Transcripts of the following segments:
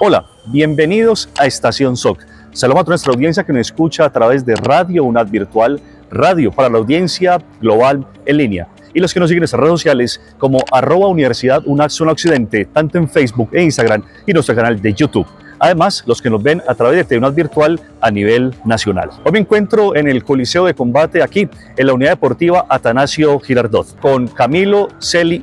Hola, bienvenidos a Estación SOC. Saludamos a nuestra audiencia que nos escucha a través de Radio UNAD Virtual, radio para la audiencia global en línea. Y los que nos siguen en nuestras redes sociales como @Universidad UNAD Zona Occidente, tanto en Facebook e Instagram y nuestro canal de YouTube. Además, los que nos ven a través de TVUNAD Virtual a nivel nacional. Hoy me encuentro en el Coliseo de Combate aquí, en la Unidad Deportiva Atanasio Girardot, con Camilo Celi,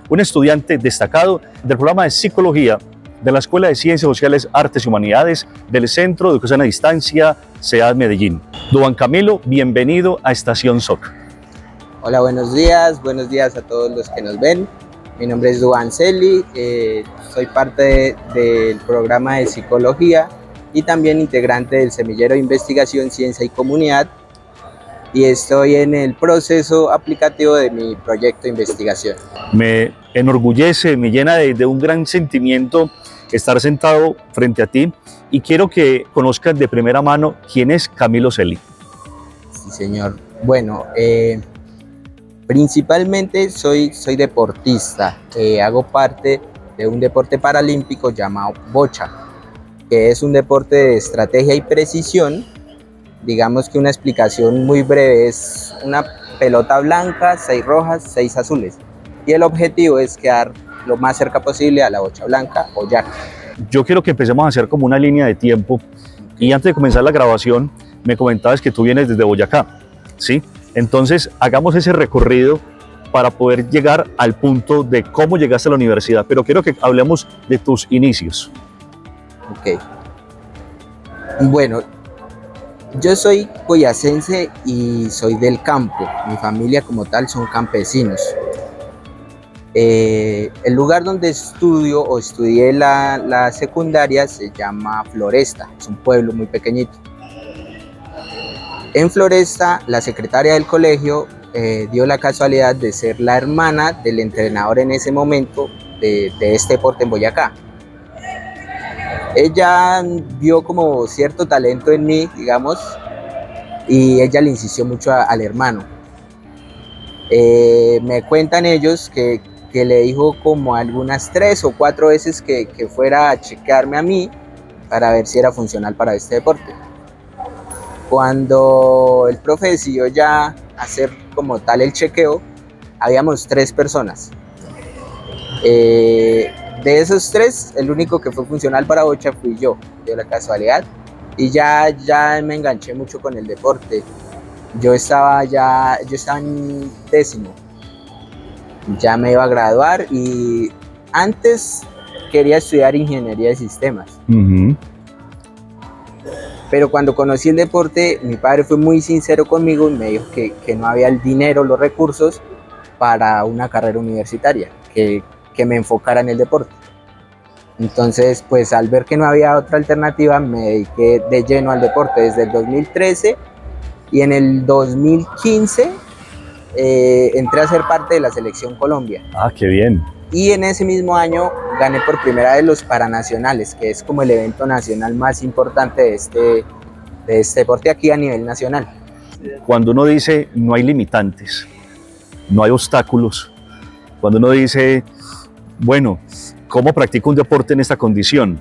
un estudiante destacado del programa de Psicología de la Escuela de Ciencias Sociales, Artes y Humanidades del Centro de Educación a Distancia, CEAD Medellín. Don Camilo, bienvenido a Estación SOC. Hola, buenos días a todos los que nos ven. Mi nombre es Duan Celi, soy parte del programa de Psicología y también integrante del Semillero de Investigación, Ciencia y Comunidad, y estoy en el proceso aplicativo de mi proyecto de investigación. Me enorgullece, me llena de un gran sentimiento estar sentado frente a ti y quiero que conozcas de primera mano quién es Camilo Celi. Sí, señor. Bueno, principalmente soy deportista, hago parte de un deporte paralímpico llamado bocha, que es un deporte de estrategia y precisión. Digamos que una explicación muy breve es una pelota blanca, 6 rojas, 6 azules, y el objetivo es quedar lo más cerca posible a la bocha blanca o yaca. Yo quiero que empecemos a hacer como una línea de tiempo, y antes de comenzar la grabación me comentabas que tú vienes desde Boyacá, ¿sí? Entonces hagamos ese recorrido para poder llegar al punto de cómo llegaste a la universidad, pero quiero que hablemos de tus inicios. Ok. Bueno, yo soy boyacense y soy del campo. Mi familia como tal son campesinos. El lugar donde estudié la secundaria se llama Floresta, es un pueblo muy pequeñito. En Floresta, la secretaria del colegio dio la casualidad de ser la hermana del entrenador en ese momento de este deporte en Boyacá. Ella vio como cierto talento en mí, digamos, y ella le insistió mucho al hermano. Me cuentan ellos que le dijo como algunas 3 o 4 veces que fuera a chequearme a mí para ver si era funcional para este deporte. Cuando el profe decidió ya hacer como tal el chequeo, habíamos 3 personas. De esos 3, el único que fue funcional para bocha fui yo, de la casualidad, y ya me enganché mucho con el deporte. Yo estaba en 10º, ya me iba a graduar y antes quería estudiar ingeniería de sistemas. Pero cuando conocí el deporte, mi padre fue muy sincero conmigo y me dijo que no había el dinero, los recursos para una carrera universitaria, que me enfocara en el deporte. Entonces, pues al ver que no había otra alternativa, me dediqué de lleno al deporte desde el 2013 y en el 2015 entré a ser parte de la Selección Colombia. Ah, qué bien. Y en ese mismo año gané por primera vez los Paranacionales, que es como el evento nacional más importante de este deporte aquí a nivel nacional. Cuando uno dice no hay limitantes, no hay obstáculos, cuando uno dice, bueno, ¿cómo practico un deporte en esta condición?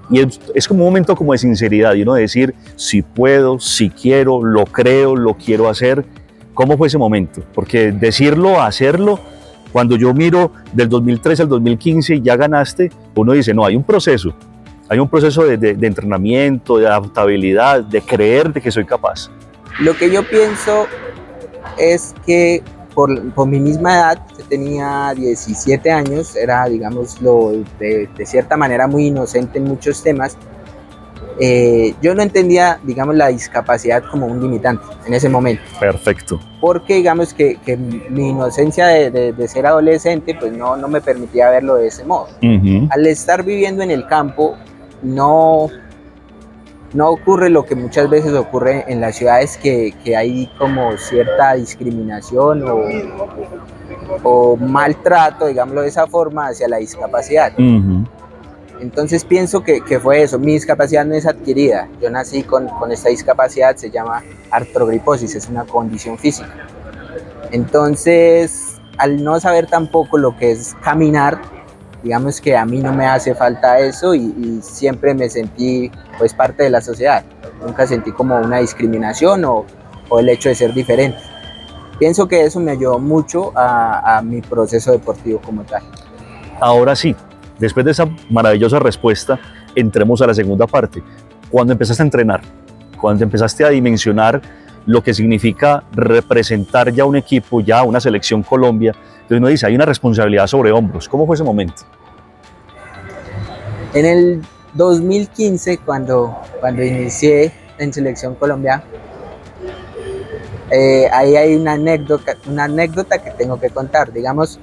Y es como un momento como de sinceridad y uno decir, si puedo, si quiero, lo creo, lo quiero hacer. ¿Cómo fue ese momento? Porque decirlo, hacerlo, cuando yo miro del 2013 al 2015 y ya ganaste, uno dice, no, hay un proceso de entrenamiento, de adaptabilidad, de creer de que soy capaz. Lo que yo pienso es que por mi misma edad, yo tenía 17 años, era, digámoslo, de cierta manera muy inocente en muchos temas. Yo no entendía, digamos, la discapacidad como un limitante en ese momento. Perfecto. Porque, digamos, que mi inocencia de ser adolescente, pues no me permitía verlo de ese modo. Al estar viviendo en el campo, no ocurre lo que muchas veces ocurre en las ciudades, que hay como cierta discriminación o maltrato, digámoslo de esa forma, hacia la discapacidad. Entonces pienso que fue eso. Mi discapacidad no es adquirida, yo nací con esta discapacidad, se llama artrogriposis, es una condición física. Entonces, al no saber tampoco lo que es caminar, digamos que a mí no me hace falta eso y siempre me sentí pues parte de la sociedad. Nunca sentí como una discriminación o el hecho de ser diferente. Pienso que eso me ayudó mucho a mi proceso deportivo como tal. Ahora sí, después de esa maravillosa respuesta, entremos a la segunda parte. Cuando empezaste a entrenar, cuando empezaste a dimensionar lo que significa representar ya un equipo, ya una selección Colombia, entonces uno dice, hay una responsabilidad sobre hombros. ¿Cómo fue ese momento? En el 2015, cuando inicié en Selección Colombia, ahí hay una anécdota que tengo que contar. Digamos,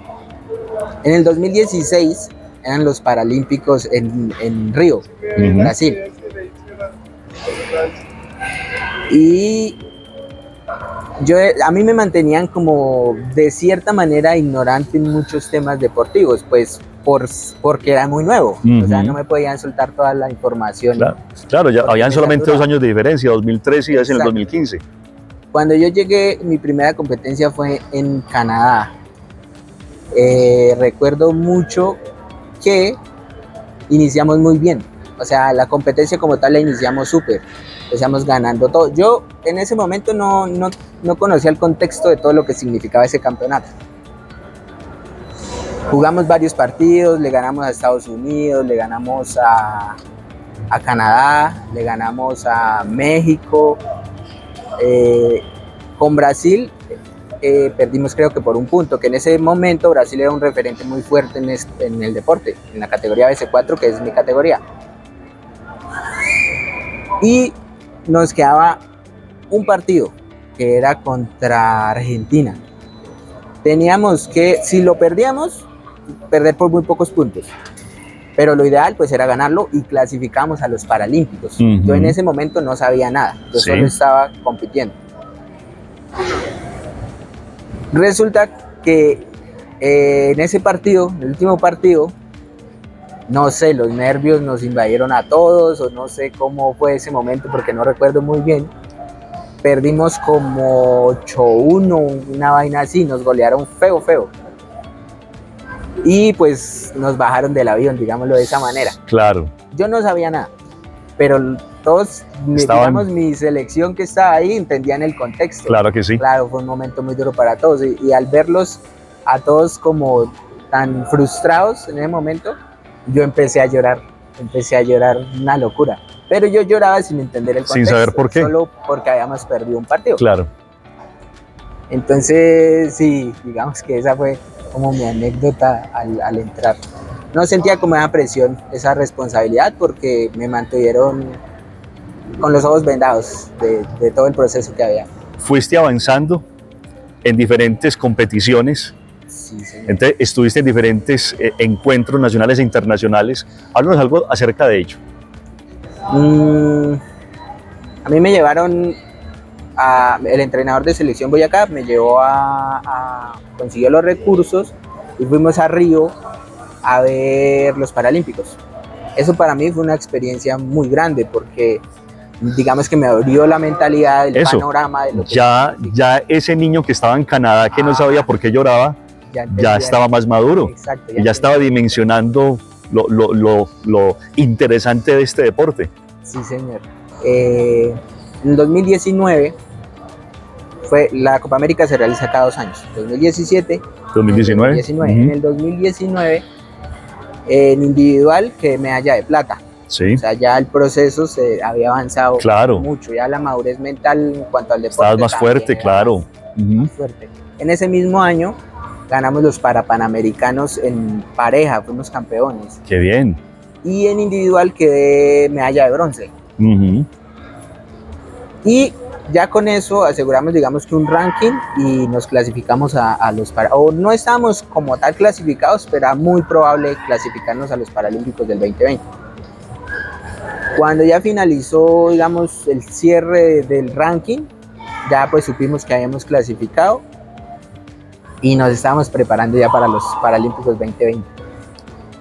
en el 2016 eran los Paralímpicos en Río, en Brasil. Y a mí me mantenían como de cierta manera ignorante en muchos temas deportivos, pues porque era muy nuevo, o sea, no me podían soltar toda la información. Claro, ya habían solamente 2 años de diferencia, 2013 y es en el 2015. Cuando yo llegué, mi primera competencia fue en Canadá. Recuerdo mucho que iniciamos muy bien, o sea, la competencia como tal la iniciamos súper, empezamos ganando todo. Yo en ese momento no conocía el contexto de todo lo que significaba ese campeonato. Jugamos varios partidos, le ganamos a Estados Unidos, le ganamos a Canadá, le ganamos a México. Con Brasil perdimos creo que por un punto, que en ese momento Brasil era un referente muy fuerte en el deporte, en la categoría BC4, que es mi categoría. Y nos quedaba un partido, que era contra Argentina. Teníamos que, si lo perdíamos, perder por muy pocos puntos. Pero lo ideal pues era ganarlo y clasificamos a los Paralímpicos. Yo en ese momento no sabía nada, yo solo estaba compitiendo. Resulta que en ese partido, el último partido, no sé, los nervios nos invadieron a todos, o no sé cómo fue ese momento porque no recuerdo muy bien. Perdimos como 8-1, una vaina así, nos golearon feo. Y pues nos bajaron del avión, digámoslo de esa manera. Claro. Yo no sabía nada, pero todos, digamos, mi selección que estaba ahí entendían el contexto. Claro que sí. Claro, fue un momento muy duro para todos y al verlos a todos como tan frustrados en ese momento, yo empecé a llorar una locura. Pero yo lloraba sin entender el contexto. Sin saber por qué. Solo porque habíamos perdido un partido. Claro. Entonces, sí, digamos que esa fue como mi anécdota al entrar. No sentía como esa presión, esa responsabilidad, porque me mantuvieron con los ojos vendados de todo el proceso que había. Fuiste avanzando en diferentes competiciones. Sí, señor. Entonces, estuviste en diferentes encuentros nacionales e internacionales. Háblanos algo acerca de ello. A mí me llevaron, el entrenador de Selección Boyacá me llevó consiguió los recursos y fuimos a Río a ver los Paralímpicos. Eso para mí fue una experiencia muy grande porque digamos que me abrió la mentalidad, el panorama de lo que ya ese niño que estaba en Canadá que no sabía por qué lloraba, ya estaba más maduro. Exacto, ya estaba dimensionando lo interesante de este deporte. Sí, señor. En el 2019 la Copa América se realiza cada 2 años, 2017, 2019. En el 2019 en individual quedé medalla de plata. Sí. O sea, ya el proceso se había avanzado mucho, ya la madurez mental en cuanto al deporte. Estabas más fuerte, claro. Más fuerte. En ese mismo año ganamos los Parapanamericanos en pareja, fuimos campeones. Qué bien. Y en individual quedé medalla de bronce. Y ya con eso aseguramos, digamos que un ranking y nos clasificamos a los o no estábamos como tal clasificados, pero era muy probable clasificarnos a los Paralímpicos del 2020. Cuando ya finalizó, digamos, el cierre del ranking, ya pues supimos que habíamos clasificado y nos estábamos preparando ya para los Paralímpicos 2020.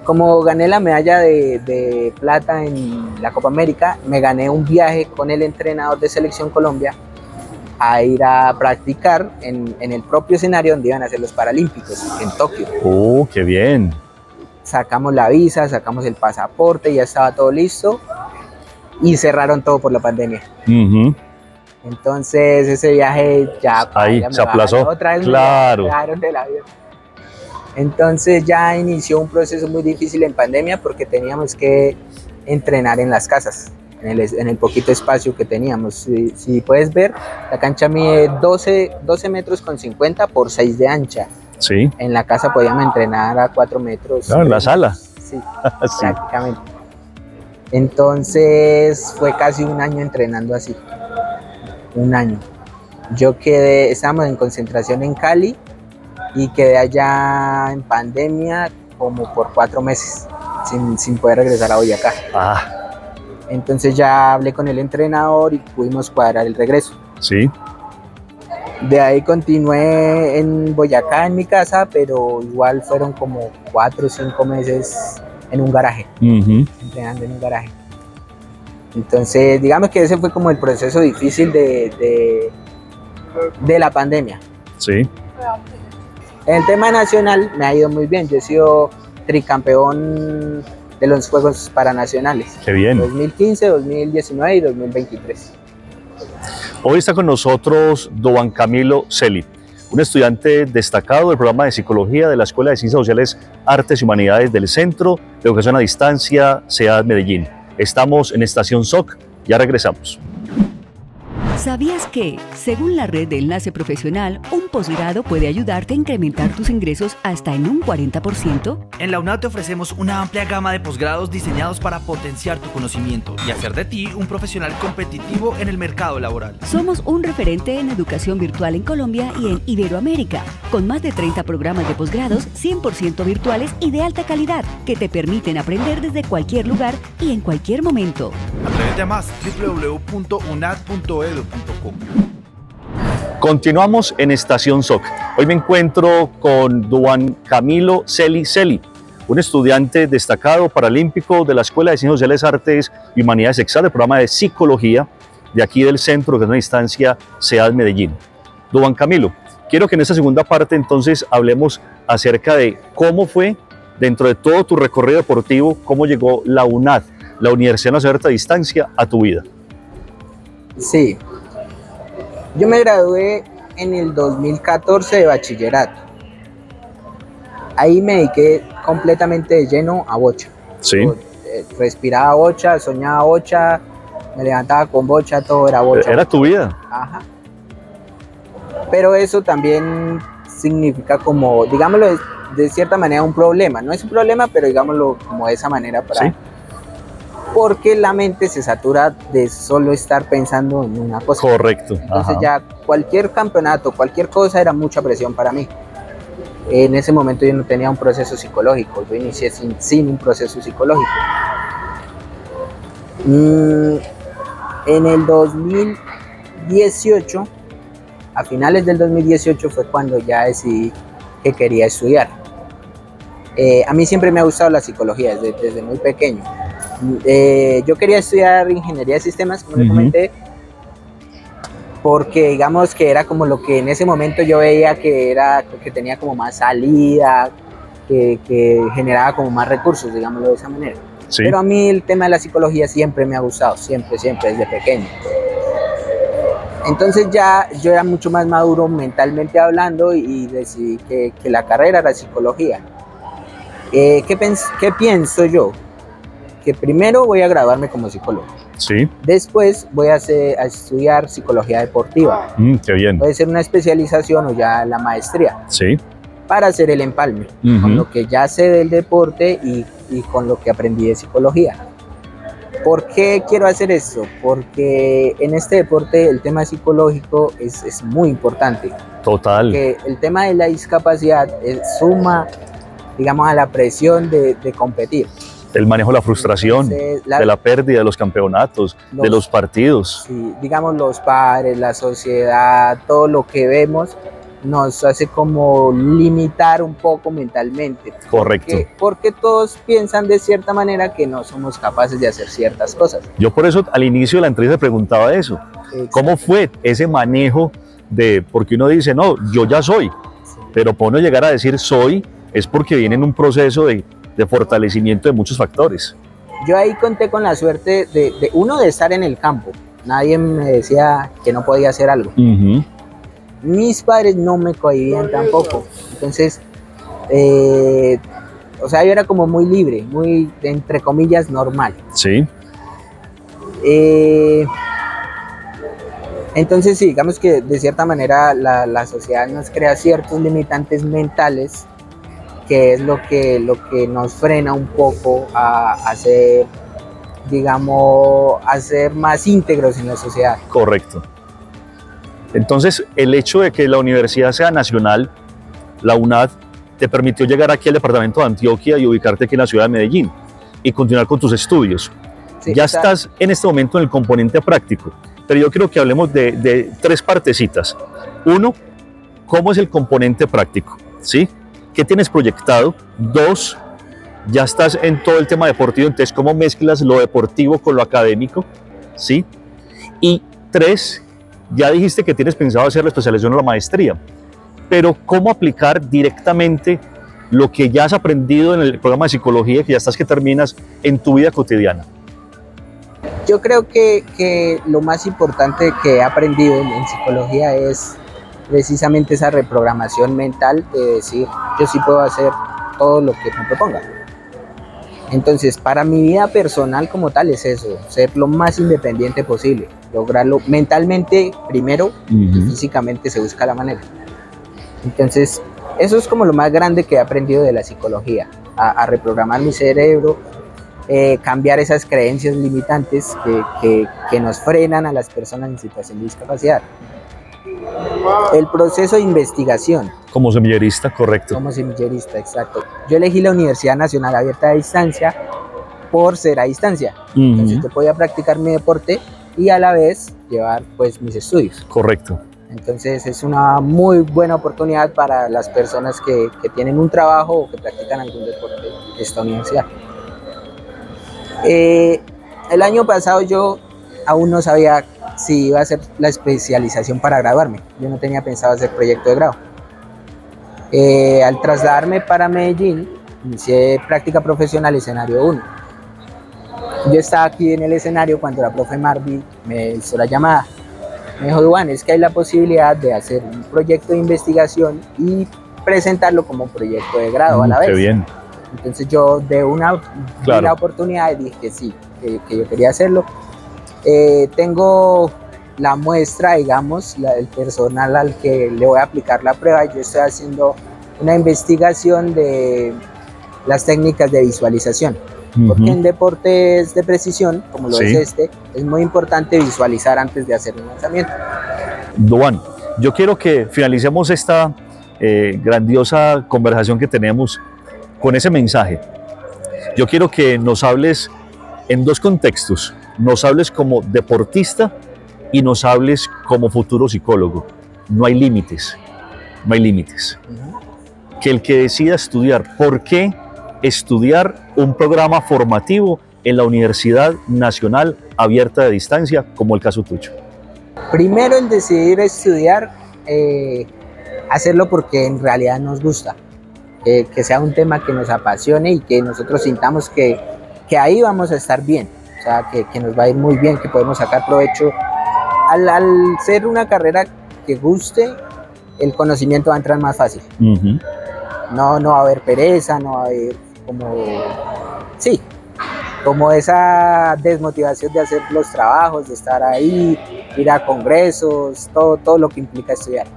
Como gané la medalla de plata en la Copa América, me gané un viaje con el entrenador de Selección Colombia a ir a practicar en el propio escenario donde iban a ser los Paralímpicos, en Tokio. ¡Oh, qué bien! sacamos la visa, sacamos el pasaporte, ya estaba todo listo y cerraron todo por la pandemia. Entonces ese viaje ya ahí se aplazó. Otra vez claro. Me dejaron del avión. Entonces ya inició un proceso muy difícil en pandemia porque teníamos que entrenar en las casas, en el poquito espacio que teníamos. Si puedes ver, la cancha mide 12 metros con 50 por 6 de ancha. Sí. En la casa podíamos entrenar a 4 metros. Claro, en la sala. Sí, sí, prácticamente. Entonces fue casi un año entrenando así. Un año. Estábamos en concentración en Cali y quedé allá en pandemia como por 4 meses sin poder regresar a Boyacá. Entonces ya hablé con el entrenador y pudimos cuadrar el regreso. Sí. De ahí continué en Boyacá, en mi casa, pero igual fueron como 4 o 5 meses en un garaje, entrenando en un garaje. Entonces, digamos que ese fue como el proceso difícil de la pandemia. Sí. En el tema nacional me ha ido muy bien. Yo he sido tricampeón de los Juegos Paranacionales. Qué bien. 2015, 2019 y 2023. Hoy está con nosotros Duan Camilo Celi, un estudiante destacado del programa de Psicología de la Escuela de Ciencias Sociales, Artes y Humanidades del Centro de Educación a Distancia, CEAD Medellín. Estamos en Estación SOC, ya regresamos. ¿Sabías que, según la red de Enlace Profesional, un posgrado puede ayudarte a incrementar tus ingresos hasta en un 40%? En la UNAD te ofrecemos una amplia gama de posgrados diseñados para potenciar tu conocimiento y hacer de ti un profesional competitivo en el mercado laboral. Somos un referente en educación virtual en Colombia y en Iberoamérica, con más de 30 programas de posgrados 100% virtuales y de alta calidad, que te permiten aprender desde cualquier lugar y en cualquier momento. Atrévete a más, www.unad.edu.com. Continuamos en Estación SOC. Hoy me encuentro con Duan Camilo Celi, un estudiante destacado paralímpico de la Escuela de Ciencias Sociales, Artes y Humanidades EXA, del programa de Psicología de aquí del Centro de Educación a Distancia, CEAD Medellín. Duan Camilo, quiero que en esta segunda parte entonces hablemos acerca de cómo fue, dentro de todo tu recorrido deportivo, cómo llegó la UNAD, la Universidad Nacional de Alta Distancia, a tu vida. Sí. Yo me gradué en el 2014 de bachillerato. Ahí me dediqué completamente de lleno a bocha. Sí. Yo, respiraba bocha, soñaba bocha, me levantaba con bocha, todo era bocha. Era tu vida. Ajá. Pero eso también significa como, digámoslo de cierta manera, un problema. No es un problema, pero digámoslo como de esa manera para... Sí. Porque la mente se satura de solo estar pensando en una cosa. Correcto. Entonces Ajá. ya cualquier campeonato, cualquier cosa era mucha presión para mí. En ese momento yo no tenía un proceso psicológico, yo inicié sin un proceso psicológico. En el 2018, a finales del 2018 fue cuando ya decidí que quería estudiar. A mí siempre me ha gustado la psicología desde muy pequeño. Yo quería estudiar ingeniería de sistemas, como le comenté, porque digamos que era como lo que en ese momento yo veía que tenía como más salida, que generaba como más recursos, digámoslo de esa manera. Sí. Pero a mí el tema de la psicología siempre me ha gustado, siempre, desde pequeño. Entonces ya yo era mucho más maduro mentalmente hablando y decidí que la carrera era psicología. ¿Qué pienso yo? Que primero voy a graduarme como psicólogo. Sí. Después voy a estudiar psicología deportiva. Qué bien. Puede ser una especialización o ya la maestría. Sí. Para hacer el empalme con lo que ya sé del deporte y con lo que aprendí de psicología. ¿Por qué quiero hacer esto? Porque en este deporte el tema psicológico es muy importante. Total. Porque el tema de la discapacidad suma, digamos, a la presión de competir. El manejo de la frustración, de la pérdida de los campeonatos, de los partidos. Sí, digamos, los padres, la sociedad, todo lo que vemos nos hace como limitar un poco mentalmente. Correcto. Porque todos piensan de cierta manera que no somos capaces de hacer ciertas cosas. Yo por eso al inicio de la entrevista preguntaba eso. Exacto. ¿Cómo fue ese manejo porque uno dice, no, yo ya soy, sí, pero para uno llegar a decir soy, es porque viene en un proceso de de fortalecimiento de muchos factores. Yo ahí conté con la suerte de estar en el campo. Nadie me decía que no podía hacer algo. Mis padres no me cohibían tampoco. Entonces, o sea, yo era como muy libre, muy, entre comillas, normal. Sí. Entonces, sí, digamos que de cierta manera la sociedad nos crea ciertos limitantes mentales, que es lo que nos frena un poco a ser, digamos, a ser más íntegros en la sociedad. Correcto. Entonces, el hecho de que la universidad sea nacional, la UNAD, te permitió llegar aquí al departamento de Antioquia y ubicarte aquí en la ciudad de Medellín y continuar con tus estudios. Sí, ya estás en este momento en el componente práctico, pero yo creo que hablemos de tres partecitas. Uno, ¿cómo es el componente práctico? ¿Sí? ¿Qué tienes proyectado? Dos, ya estás en todo el tema deportivo, entonces ¿cómo mezclas lo deportivo con lo académico? ¿Sí? Y tres, ya dijiste que tienes pensado hacer la especialización o la maestría, pero ¿cómo aplicar directamente lo que ya has aprendido en el programa de psicología, que ya estás que terminas, en tu vida cotidiana? Yo creo que lo más importante que he aprendido en psicología es precisamente esa reprogramación mental de decir, yo sí puedo hacer todo lo que me proponga. Entonces, para mi vida personal como tal es eso, ser lo más independiente posible, lograrlo mentalmente primero, y físicamente se busca la manera. Entonces, eso es como lo más grande que he aprendido de la psicología, a reprogramar mi cerebro, cambiar esas creencias limitantes que nos frenan a las personas en situación de discapacidad. El proceso de investigación. Como semillerista, correcto. Como semillerista, exacto. Yo elegí la Universidad Nacional Abierta a Distancia por ser a distancia. Entonces yo podía practicar mi deporte y a la vez llevar pues mis estudios. Correcto. Entonces es una muy buena oportunidad para las personas que tienen un trabajo o que practican algún deporte de esta universidad. El año pasado yo aún no sabía si iba a hacer la especialización para graduarme. Yo no tenía pensado hacer proyecto de grado. Al trasladarme para Medellín, inicié práctica profesional escenario 1. Yo estaba aquí en el escenario cuando la profe Marvi me hizo la llamada. Me dijo, Duan, es que hay la posibilidad de hacer un proyecto de investigación y presentarlo como proyecto de grado a la vez. Qué bien. Entonces yo de una oportunidad dije que sí, que yo quería hacerlo. Tengo la muestra, digamos, el personal al que le voy a aplicar la prueba. Yo estoy haciendo una investigación de las técnicas de visualización. Porque en deportes de precisión, como lo es este, es muy importante visualizar antes de hacer un lanzamiento. Duan, yo quiero que finalicemos esta grandiosa conversación que tenemos con ese mensaje. Yo quiero que nos hables en dos contextos. Nos hables como deportista y nos hables como futuro psicólogo. No hay límites, no hay límites. Que el que decida estudiar, ¿por qué estudiar un programa formativo en la Universidad Nacional Abierta de Distancia, como el caso tuyo? Primero, el decidir estudiar, hacerlo porque en realidad nos gusta, que sea un tema que nos apasione y que nosotros sintamos que ahí vamos a estar bien, o sea, que nos va a ir muy bien, que podemos sacar provecho. Al ser una carrera que guste, el conocimiento va a entrar más fácil. No va a haber pereza, no va a haber como esa desmotivación de hacer los trabajos, de estar ahí, ir a congresos, todo lo que implica estudiar.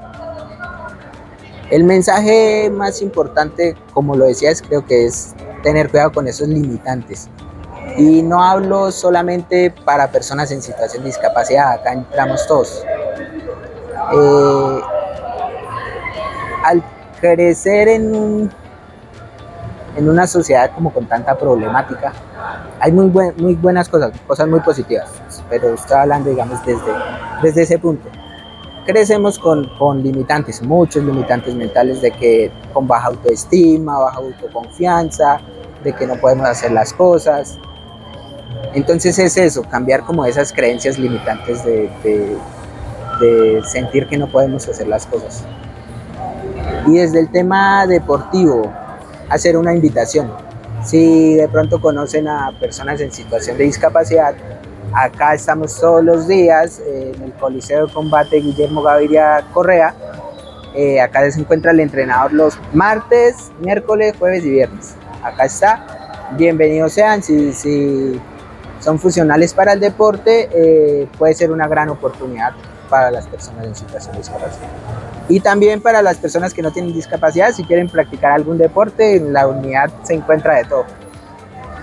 El mensaje más importante, como lo decías, creo que es tener cuidado con esos limitantes. Y no hablo solamente para personas en situación de discapacidad, acá entramos todos. Al crecer en una sociedad como con tanta problemática, hay muy buenas cosas muy positivas, pero estoy hablando, digamos, desde ese punto. Crecemos con limitantes, muchos limitantes mentales, de que con baja autoestima, baja autoconfianza, de que no podemos hacer las cosas. Entonces es eso, cambiar como esas creencias limitantes de sentir que no podemos hacer las cosas. Y desde el tema deportivo, hacer una invitación. Si de pronto conocen a personas en situación de discapacidad, acá estamos todos los días en el Coliseo de Combate Guillermo Gaviria Correa. Acá se encuentra el entrenador los martes, miércoles, jueves y viernes. Acá está, bienvenidos sean. Si son funcionales para el deporte, puede ser una gran oportunidad para las personas en situación de discapacidad. Y también para las personas que no tienen discapacidad, si quieren practicar algún deporte, en la unidad se encuentra de todo.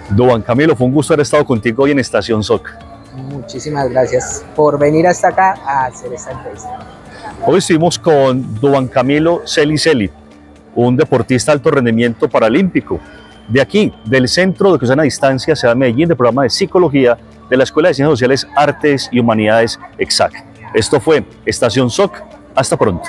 Duván Camilo, fue un gusto haber estado contigo hoy en Estación SOC. Muchísimas gracias por venir hasta acá a hacer esta entrevista. Hoy estuvimos con Duván Camilo Celi, un deportista de alto rendimiento paralímpico, de aquí, del Centro de Educación a Distancia Ciudad de Medellín, del programa de Psicología de la Escuela de Ciencias Sociales, Artes y Humanidades EXAC. Esto fue Estación SOC. Hasta pronto.